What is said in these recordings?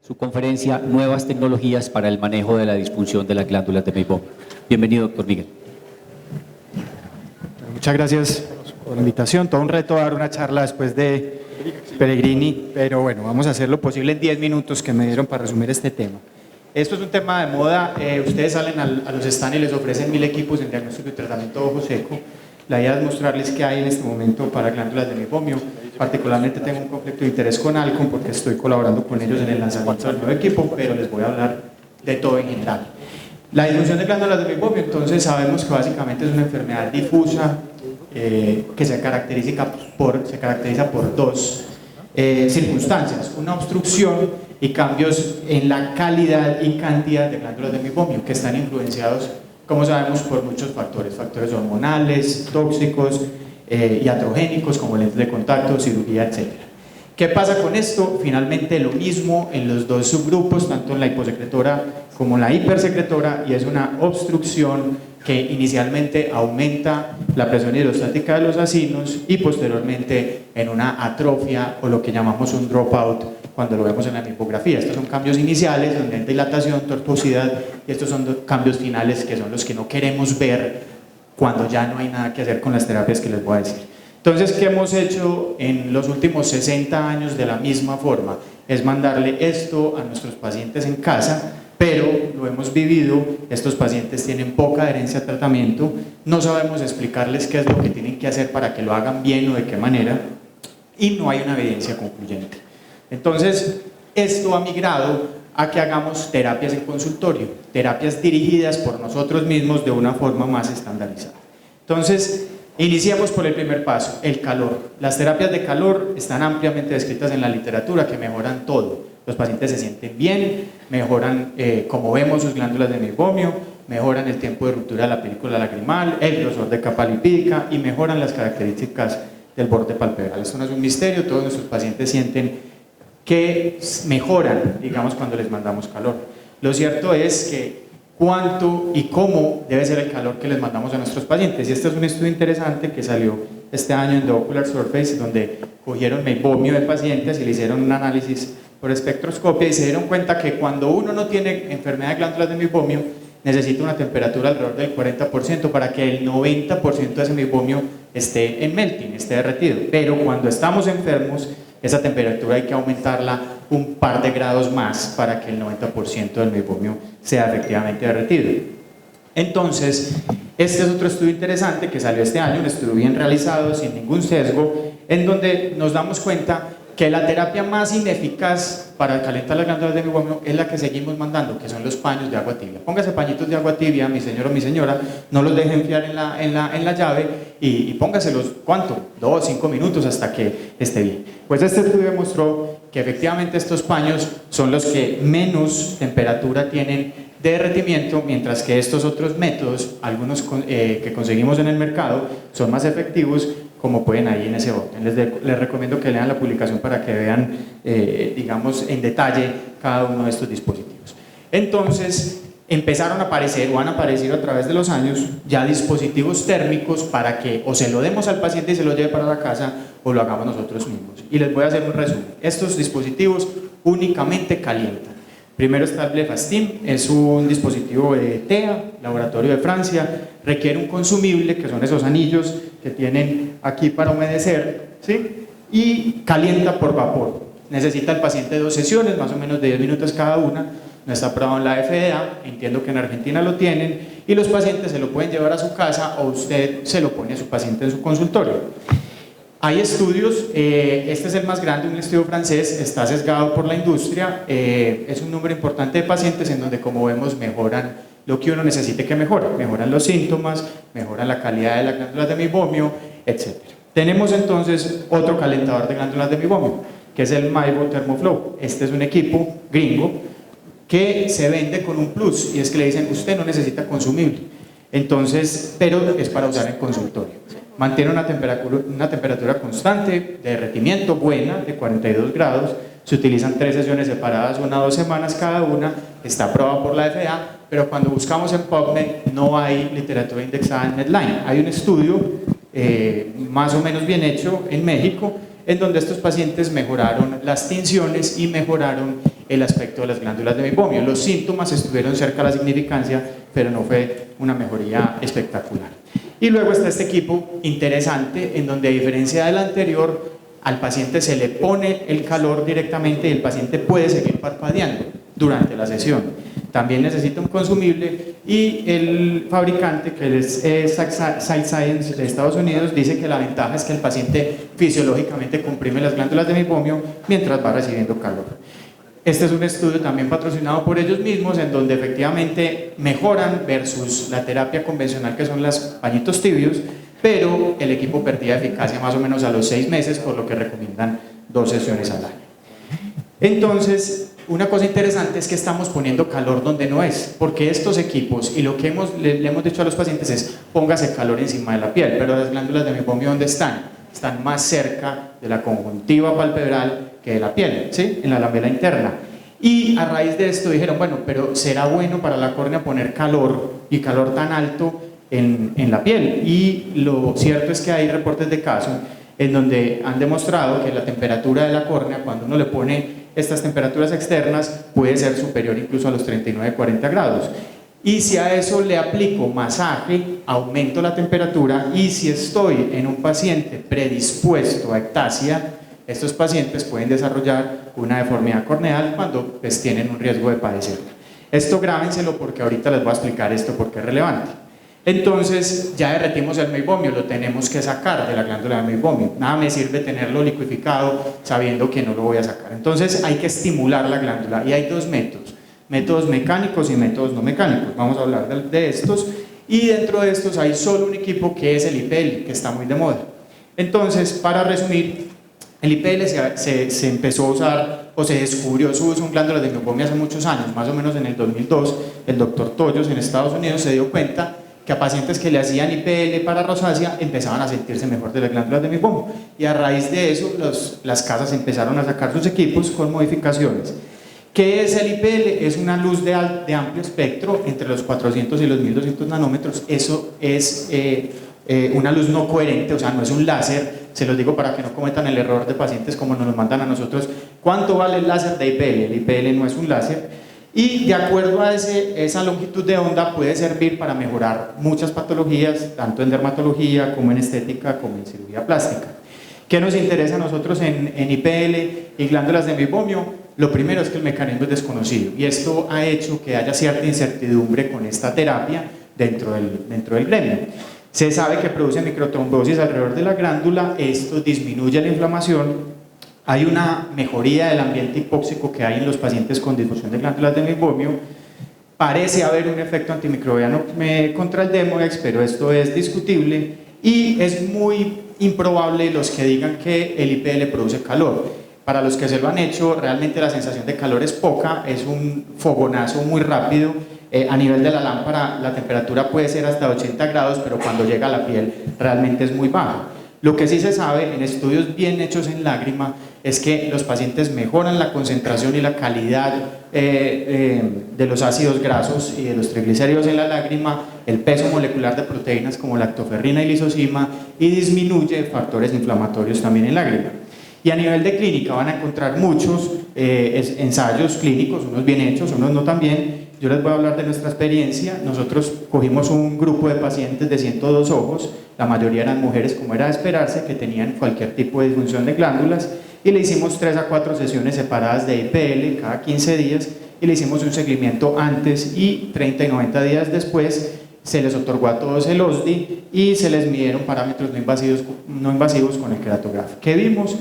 su conferencia Nuevas tecnologías para el manejo de la disfunción de las glándulas de Meibomian. Bienvenido, doctor Miguel. Muchas gracias por la invitación. Todo un reto dar una charla después de Pellegrini, pero bueno, vamos a hacer lo posible en 10 minutos que me dieron para resumir este tema. Esto es un tema de moda. Ustedes salen a los stands y les ofrecen 1000 equipos en diagnóstico y tratamiento de ojo seco. La idea es mostrarles qué hay en este momento para glándulas de Meibomio. Particularmente tengo un conflicto de interés con Alcon porque estoy colaborando con ellos en el lanzamiento del nuevo equipo, pero les voy a hablar de todo en general. La disfunción de glándulas de Meibomio, entonces sabemos que básicamente es una enfermedad difusa que se caracteriza por dos circunstancias: una obstrucción y cambios en la calidad y cantidad de glándulas de Meibomio, que están influenciados, como sabemos, por muchos factores hormonales, tóxicos, iatrogénicos como lentes de contacto, cirugía, etc. ¿Qué pasa con esto? Finalmente lo mismo en los dos subgrupos, tanto en la hiposecretora como en la hipersecretora, y es una obstrucción que inicialmente aumenta la presión hidrostática de los acinos y posteriormente en una atrofia o lo que llamamos un dropout cuando lo vemos en la micrografía. Estos son cambios iniciales donde hay dilatación, tortuosidad, y estos son cambios finales que son los que no queremos ver cuando ya no hay nada que hacer con las terapias que les voy a decir. Entonces, ¿qué hemos hecho en los últimos 60 años de la misma forma? Es mandarle esto a nuestros pacientes en casa, pero lo hemos vivido. Estos pacientes tienen poca adherencia al tratamiento, no sabemos explicarles qué es lo que tienen que hacer para que lo hagan bien o de qué manera, y no hay una evidencia concluyente. Entonces, esto ha migrado a que hagamos terapias en consultorio, terapias dirigidas por nosotros mismos de una forma más estandarizada. Entonces, iniciamos por el primer paso, el calor. Las terapias de calor están ampliamente descritas en la literatura, que mejoran todo. Los pacientes se sienten bien, mejoran, como vemos, sus glándulas de Meibomio, mejoran el tiempo de ruptura de la película lagrimal, el grosor de capa lipídica y mejoran las características del borde palpebral. Esto no es un misterio, todos nuestros pacientes sienten que mejoran, digamos, cuando les mandamos calor. Lo cierto es que cuánto y cómo debe ser el calor que les mandamos a nuestros pacientes. Y este es un estudio interesante que salió este año en The Ocular Surface, donde cogieron Meibomio de pacientes y le hicieron un análisis por espectroscopia y se dieron cuenta que cuando uno no tiene enfermedad de glándulas de Meibomio, necesita una temperatura alrededor del 40% para que el 90% de ese Meibomio esté en melting, esté derretido. Pero cuando estamos enfermos, esa temperatura hay que aumentarla un par de grados más para que el 90% del Meibomio sea efectivamente derretido. Entonces, este es otro estudio interesante que salió este año, un estudio bien realizado, sin ningún sesgo, en donde nos damos cuenta que la terapia más ineficaz para calentar las glándulas de Meibomio es la que seguimos mandando, que son los paños de agua tibia. Póngase pañitos de agua tibia, mi señor o mi señora, no los deje enfriar en la llave y póngaselos, ¿cuánto? 2 o 5 minutos hasta que esté bien. Pues este estudio demostró que efectivamente estos paños son los que menos temperatura tienen de derretimiento, mientras que estos otros métodos, algunos que conseguimos en el mercado, son más efectivos, como pueden ahí en ese bote. Les recomiendo que lean la publicación para que vean, digamos, en detalle cada uno de estos dispositivos. Entonces, empezaron a aparecer o han aparecido a través de los años ya dispositivos térmicos para que o se lo demos al paciente y se lo lleve para la casa o lo hagamos nosotros mismos. Y les voy a hacer un resumen. Estos dispositivos únicamente calientan. Primero está el Blefastim, es un dispositivo de TEA, laboratorio de Francia, requiere un consumible, que son esos anillos que tienen aquí para humedecer, ¿sí? Y calienta por vapor. Necesita el paciente 2 sesiones, más o menos de 10 minutos cada una, no está aprobado en la FDA, entiendo que en Argentina lo tienen, y los pacientes se lo pueden llevar a su casa o usted se lo pone a su paciente en su consultorio. Hay estudios, este es el más grande, un estudio francés, está sesgado por la industria, es un número importante de pacientes en donde, como vemos, mejoran lo que uno necesite que mejore, mejoran los síntomas, mejoran la calidad de las glándulas de Meibomio, etc. Tenemos entonces otro calentador de glándulas de Meibomio, que es el Maibo Thermoflow. Este es un equipo gringo que se vende con un plus, y es que le dicen, usted no necesita consumible, entonces, pero es para usar en consultorio. Mantiene una temperatura constante, de derretimiento buena, de 42 grados, se utilizan 3 sesiones separadas, 1 a 2 semanas cada una, está aprobado por la FDA, pero cuando buscamos en PubMed no hay literatura indexada en Medline. Hay un estudio más o menos bien hecho en México, en donde estos pacientes mejoraron las tinciones y mejoraron el aspecto de las glándulas de meibomio. Los síntomas estuvieron cerca de la significancia, pero no fue una mejoría espectacular. Y luego está este equipo interesante, en donde a diferencia del anterior, al paciente se le pone el calor directamente y el paciente puede seguir parpadeando durante la sesión. También necesita un consumible y el fabricante, que es Sight Science de Estados Unidos, dice que la ventaja es que el paciente fisiológicamente comprime las glándulas de meibomio mientras va recibiendo calor. Este es un estudio también patrocinado por ellos mismos, en donde efectivamente mejoran versus la terapia convencional, que son los pañitos tibios, pero el equipo perdía eficacia más o menos a los 6 meses, por lo que recomiendan 2 sesiones al año. Entonces, una cosa interesante es que estamos poniendo calor donde no es, porque estos equipos, y lo que le hemos dicho a los pacientes es póngase calor encima de la piel, pero las glándulas de meibomio ¿dónde están? Están más cerca de la conjuntiva palpebral que de la piel, ¿sí? En la lamela interna. Y a raíz de esto dijeron, bueno, pero ¿será bueno para la córnea poner calor y calor tan alto en la piel? Y lo cierto es que hay reportes de casos en donde han demostrado que la temperatura de la córnea, cuando uno le pone estas temperaturas externas, puede ser superior incluso a los 39-40 grados. Y si a eso le aplico masaje, aumento la temperatura, y si estoy en un paciente predispuesto a ectasia, estos pacientes pueden desarrollar una deformidad corneal cuando pues, tienen un riesgo de padecerla. Esto grábenselo porque ahorita les voy a explicar esto porque es relevante. Entonces ya derretimos el meibomio, lo tenemos que sacar de la glándula de meibomio. Nada me sirve tenerlo liquidificado sabiendo que no lo voy a sacar. Entonces hay que estimular la glándula y hay 2 métodos, métodos mecánicos y métodos no mecánicos. Vamos a hablar de estos, y dentro de estos hay solo un equipo que es el IPL, que está muy de moda. Entonces, para resumir, el IPL se empezó a usar o se descubrió su uso en glándulas de meibomio hace muchos años, más o menos en el 2002. El doctor Toyos en Estados Unidos se dio cuenta que a pacientes que le hacían IPL para rosácea empezaban a sentirse mejor de las glándulas de meibomio, y a raíz de eso las casas empezaron a sacar sus equipos con modificaciones. ¿Qué es el IPL? Es una luz de amplio espectro entre los 400 y los 1200 nanómetros. Eso es una luz no coherente, o sea, no es un láser. Se los digo para que no cometan el error de pacientes como nos lo mandan a nosotros. ¿Cuánto vale el láser de IPL? El IPL no es un láser. Y de acuerdo a esa longitud de onda puede servir para mejorar muchas patologías, tanto en dermatología como en estética como en cirugía plástica. ¿Qué nos interesa a nosotros en IPL y glándulas de meibomio? Lo primero es que el mecanismo es desconocido, y esto ha hecho que haya cierta incertidumbre con esta terapia dentro del gremio. Se sabe que produce microtrombosis alrededor de la glándula, esto disminuye la inflamación. Hay una mejoría del ambiente hipóxico que hay en los pacientes con disfunción de glándulas de meibomio. Parece haber un efecto antimicrobiano contra el Demodex, pero esto es discutible, y es muy improbable los que digan que el IPL produce calor. Para los que se lo han hecho, realmente la sensación de calor es poca, es un fogonazo muy rápido. A nivel de la lámpara la temperatura puede ser hasta 80 grados, pero cuando llega a la piel realmente es muy baja. Lo que sí se sabe en estudios bien hechos en lágrima es que los pacientes mejoran la concentración y la calidad de los ácidos grasos y de los triglicéridos en la lágrima, el peso molecular de proteínas como lactoferrina y lisozima, y disminuye factores inflamatorios también en lágrima. Y a nivel de clínica van a encontrar muchos ensayos clínicos, unos bien hechos, unos no tan bien. Yo les voy a hablar de nuestra experiencia. Nosotros cogimos un grupo de pacientes de 102 ojos, la mayoría eran mujeres como era de esperarse, que tenían cualquier tipo de disfunción de glándulas, y le hicimos 3 a 4 sesiones separadas de IPL cada 15 días, y le hicimos un seguimiento antes y 30 y 90 días después. Se les otorgó a todos el OSDI y se les midieron parámetros no invasivos con el queratografo. ¿Qué vimos?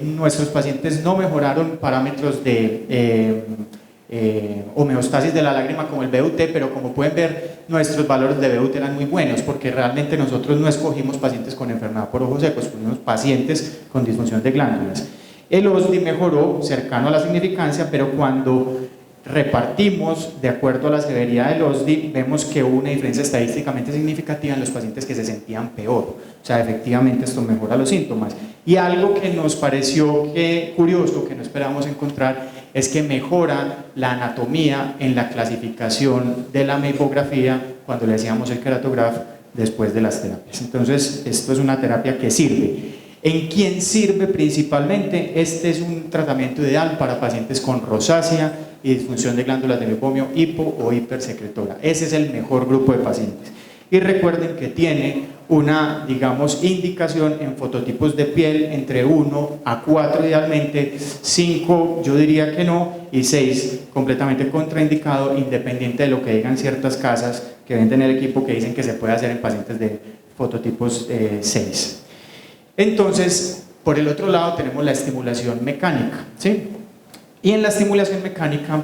Nuestros pacientes no mejoraron parámetros de homeostasis de la lágrima como el BUT, pero como pueden ver, nuestros valores de BUT eran muy buenos, porque realmente nosotros no escogimos pacientes con enfermedad por ojos secos, escogimos pacientes con disfunción de glándulas. El OSDI mejoró cercano a la significancia, pero cuando repartimos de acuerdo a la severidad del OSDI, vemos que hubo una diferencia estadísticamente significativa en los pacientes que se sentían peor. O sea, efectivamente esto mejora los síntomas. Y algo que nos pareció curioso, que no esperábamos encontrar, es que mejora la anatomía en la clasificación de la meibografía cuando le hacíamos el queratograph después de las terapias. Entonces, esto es una terapia que sirve. ¿En quién sirve principalmente? Este es un tratamiento ideal para pacientes con rosácea y disfunción de glándulas de meiomio hipo o hipersecretora. Ese es el mejor grupo de pacientes. Y recuerden que tiene una, digamos, indicación en fototipos de piel entre 1 a 4 idealmente, 5 yo diría que no, y 6 completamente contraindicado, independiente de lo que digan ciertas casas que venden el equipo que dicen que se puede hacer en pacientes de fototipos 6. Entonces, por el otro lado tenemos la estimulación mecánica, ¿sí? Y en la estimulación mecánica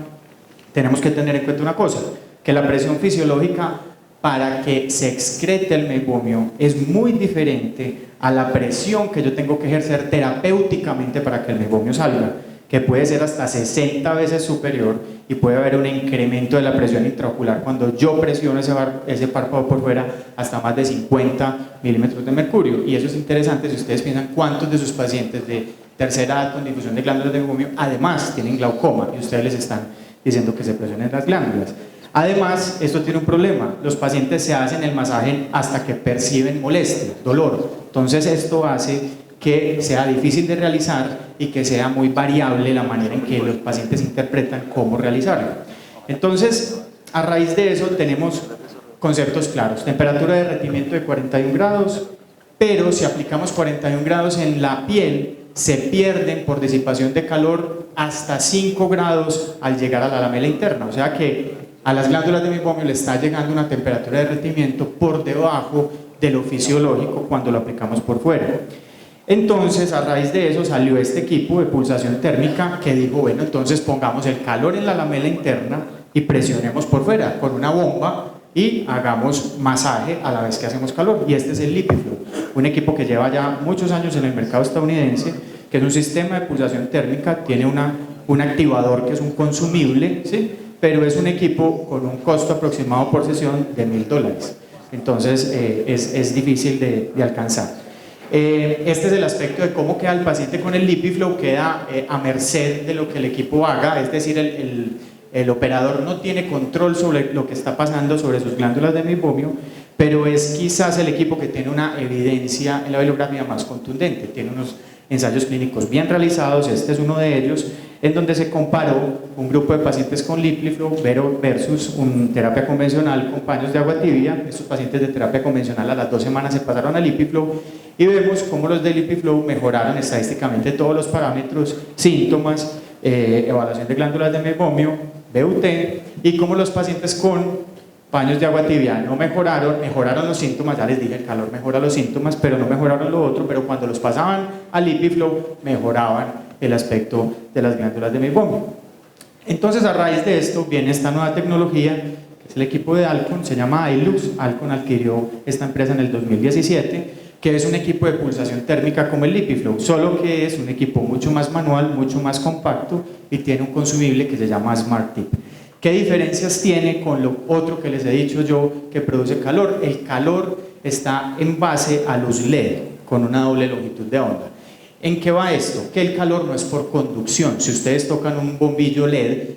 tenemos que tener en cuenta una cosa, que la presión fisiológica para que se excrete el meibomio es muy diferente a la presión que yo tengo que ejercer terapéuticamente para que el meibomio salga, que puede ser hasta 60 veces superior y puede haber un incremento de la presión intraocular cuando yo presiono ese párpado por fuera hasta más de 50 milímetros de mercurio. Y eso es interesante si ustedes piensan cuántos de sus pacientes de tercera edad con difusión de glándulas de meibomio además tienen glaucoma y ustedes les están diciendo que se presionen las glándulas. Además, esto tiene un problema, los pacientes se hacen el masaje hasta que perciben molestia, dolor, entonces esto hace que sea difícil de realizar y que sea muy variable la manera en que los pacientes interpretan cómo realizarlo. Entonces, a raíz de eso tenemos conceptos claros, temperatura de derretimiento de 41 grados, pero si aplicamos 41 grados en la piel, se pierden por disipación de calor hasta 5 grados al llegar a la lamela interna, o sea que a las glándulas de meibomio le está llegando una temperatura de derretimiento por debajo de lo fisiológico cuando lo aplicamos por fuera. Entonces, a raíz de eso salió este equipo de pulsación térmica que dijo, bueno, entonces pongamos el calor en la lamela interna y presionemos por fuera con una bomba y hagamos masaje a la vez que hacemos calor. Y este es el LipiFlow, un equipo que lleva ya muchos años en el mercado estadounidense, que es un sistema de pulsación térmica, tiene un activador que es un consumible, ¿sí? Pero es un equipo con un costo aproximado por sesión de $1000. Entonces es difícil de alcanzar. Este es el aspecto de cómo queda el paciente con el LipiFlow, queda a merced de lo que el equipo haga, es decir, el operador no tiene control sobre lo que está pasando sobre sus glándulas de meibomio, pero es quizás el equipo que tiene una evidencia en la velografía más contundente, tiene unos ensayos clínicos bien realizados, este es uno de ellos, en donde se comparó un grupo de pacientes con LipiFlow versus una terapia convencional con paños de agua tibia. Estos pacientes de terapia convencional a las 2 semanas se pasaron a LipiFlow y vemos cómo los de LipiFlow mejoraron estadísticamente todos los parámetros, síntomas, evaluación de glándulas de meibomio, BUT, y cómo los pacientes con paños de agua tibia no mejoraron los síntomas, ya les dije, el calor mejora los síntomas, pero no mejoraron lo otro, pero cuando los pasaban a LipiFlow mejoraban el aspecto de las glándulas de meibomio. Entonces, a raíz de esto viene esta nueva tecnología, que es el equipo de Alcon, se llama iLux. Alcon adquirió esta empresa en el 2017, que es un equipo de pulsación térmica como el LipiFlow, solo que es un equipo mucho más manual, mucho más compacto y tiene un consumible que se llama SmartTip. ¿Qué diferencias tiene con lo otro que les he dicho yo que produce calor? El calor está en base a luz LED con una doble longitud de onda. ¿En qué va esto? Que el calor no es por conducción. Si ustedes tocan un bombillo LED,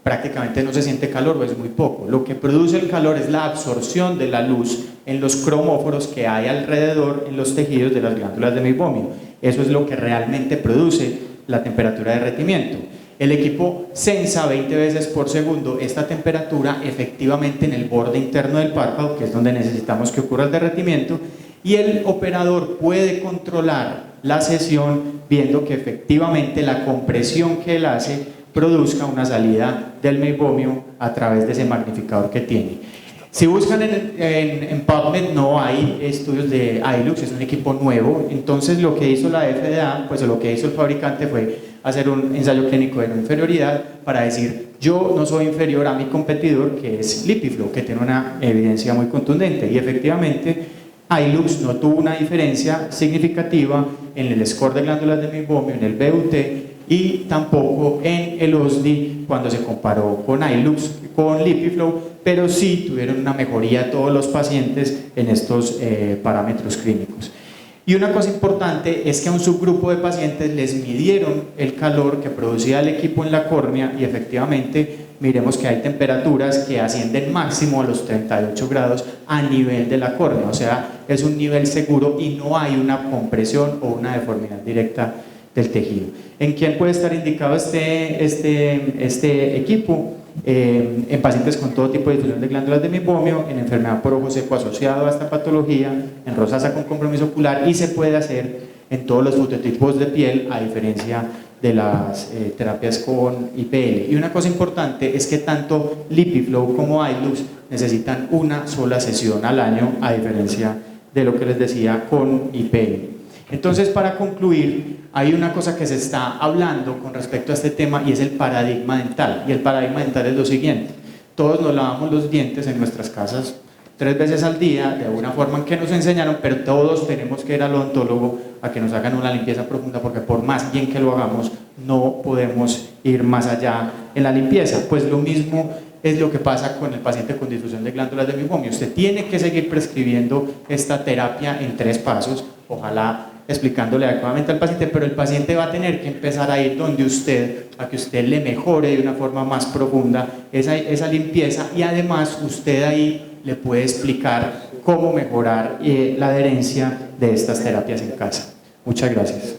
prácticamente no se siente calor o es muy poco. Lo que produce el calor es la absorción de la luz en los cromóforos que hay alrededor en los tejidos de las glándulas de meibomio. Eso es lo que realmente produce la temperatura de derretimiento. El equipo sensa 20 veces por segundo esta temperatura efectivamente en el borde interno del párpado, que es donde necesitamos que ocurra el derretimiento, y el operador puede controlar la sesión viendo que efectivamente la compresión que él hace produzca una salida del meibomio a través de ese magnificador que tiene. Si buscan en PubMed no hay estudios de iLux, es un equipo nuevo, entonces lo que hizo la FDA, pues lo que hizo el fabricante fue hacer un ensayo clínico de no inferioridad para decir yo no soy inferior a mi competidor que es LipiFlow, que tiene una evidencia muy contundente, y efectivamente iLux no tuvo una diferencia significativa en el score de glándulas de meibomio, en el BUT, y tampoco en el OSDI cuando se comparó con iLux, con LipiFlow, pero sí tuvieron una mejoría todos los pacientes en estos parámetros clínicos. Y una cosa importante es que a un subgrupo de pacientes les midieron el calor que producía el equipo en la córnea y efectivamente miremos que hay temperaturas que ascienden máximo a los 38 grados a nivel de la córnea, o sea, es un nivel seguro y no hay una compresión o una deformidad directa del tejido. ¿En quién puede estar indicado este equipo? En pacientes con todo tipo de difusión de glándulas de meiomio, en enfermedad por ojo seco asociado a esta patología, en rosácea con compromiso ocular, y se puede hacer en todos los fototipos de piel, a diferencia de las terapias con IPL. Y una cosa importante es que tanto LipiFlow como iLux necesitan una sola sesión al año, a diferencia de lo que les decía con IPL. Entonces, para concluir, hay una cosa que se está hablando con respecto a este tema y es el paradigma dental. Y el paradigma dental es lo siguiente: todos nos lavamos los dientes en nuestras casas 3 veces al día, de una forma en que nos enseñaron, pero todos tenemos que ir al odontólogo a que nos hagan una limpieza profunda, porque por más bien que lo hagamos, no podemos ir más allá en la limpieza. Pues lo mismo es lo que pasa con el paciente con difusión de glándulas de meiomio. Usted tiene que seguir prescribiendo esta terapia en 3 pasos, ojalá explicándole adecuadamente al paciente, pero el paciente va a tener que empezar a ir donde usted, a que usted le mejore de una forma más profunda esa limpieza, y además usted ahí le puede explicar cómo mejorar la adherencia de estas terapias en casa. Muchas gracias.